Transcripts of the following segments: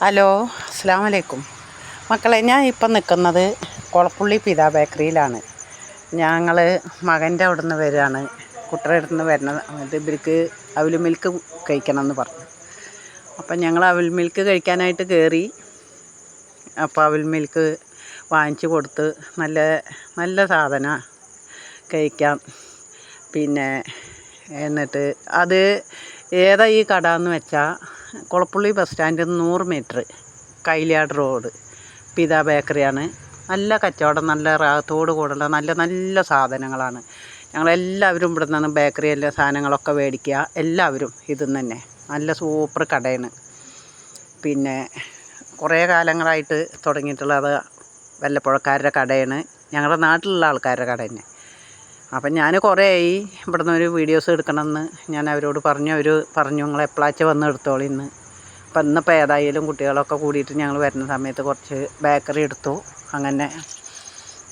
Hello, അസ്സലാമു അലൈക്കും മക്കളെ. ഞാൻ ഇപ്പം നിൽക്കുന്നത് കൊളപ്പുള്ളി പിതാ ബേക്കറിയിലാണ്. ഞങ്ങൾ മകൻ്റെ അവിടെ നിന്ന് വരികയാണ്. കുട്ടറെ അടുത്ത് നിന്ന് വരുന്ന സമയത്ത് ഇവർക്ക് അവിൽ മിൽക്ക് കഴിക്കണം എന്ന് പറഞ്ഞു. അപ്പം ഞങ്ങൾ അവിൽ മിൽക്ക് കഴിക്കാനായിട്ട് കയറി. അപ്പോൾ അവിൽ മിൽക്ക് വാങ്ങിച്ചു കൊടുത്ത് നല്ല നല്ല സാധനമാണ് കഴിക്കാം. പിന്നെ എന്നിട്ട് അത് ഏതാ ഈ കട എന്ന് വെച്ചാൽ കൊളപ്പുള്ളി ബസ് സ്റ്റാൻഡിൽ നിന്ന് 100 മീറ്റർ കൈലിയാട് റോഡ് പിതാ ബേക്കറിയാണ്. നല്ല കച്ചവടം, നല്ല റാഹത്തോട് കൂടേണ്ട നല്ല നല്ല സാധനങ്ങളാണ്. ഞങ്ങളെല്ലാവരും ഇവിടെ നിന്നാണ് ബേക്കറി എല്ലാ സാധനങ്ങളൊക്കെ മേടിക്കുക. എല്ലാവരും ഇതിൽ തന്നെ നല്ല സൂപ്പർ കടയാണ്. പിന്നെ കുറേ കാലങ്ങളായിട്ട് തുടങ്ങിയിട്ടുള്ളത് വല്ലപ്പുഴക്കാരുടെ കടയാണ്. ഞങ്ങളുടെ നാട്ടിലുള്ള ആൾക്കാരുടെ കട തന്നെ. അപ്പം ഞാൻ കുറേ ആയി ഇവിടെ നിന്നൊരു വീഡിയോസ് എടുക്കണമെന്ന് ഞാൻ അവരോട് പറഞ്ഞു. അവർ പറഞ്ഞു നിങ്ങൾ എപ്പോഴാച്ച വന്ന് എടുത്തോളിന്ന്. അപ്പം ഇന്നിപ്പോൾ ഏതായാലും കുട്ടികളൊക്കെ കൂടിയിട്ട് ഞങ്ങൾ വരുന്ന സമയത്ത് കുറച്ച് ബേക്കറി എടുത്തു. അങ്ങനെ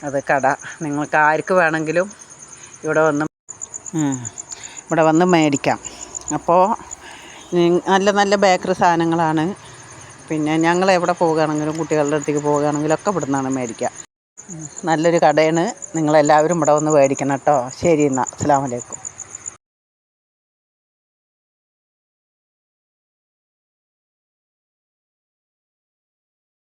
അത് കട നിങ്ങൾക്ക് ആർക്ക് വേണമെങ്കിലും ഇവിടെ വന്ന് മേടിക്കാം. അപ്പോൾ നല്ല നല്ല ബേക്കറി സാധനങ്ങളാണ്. പിന്നെ ഞങ്ങൾ എവിടെ പോവുകയാണെങ്കിലും കുട്ടികളുടെ അടുത്തേക്ക് പോവുകയാണെങ്കിലും ഒക്കെ ഇവിടെ നിന്നാണ് മേടിക്കുക. നല്ലൊരു കടയാണ്. നിങ്ങളെല്ലാവരും ഇവിടെ വന്ന് മേടിക്കണം കേട്ടോ. ശരി, എന്നാൽ അസ്സലാമു അലൈക്കും.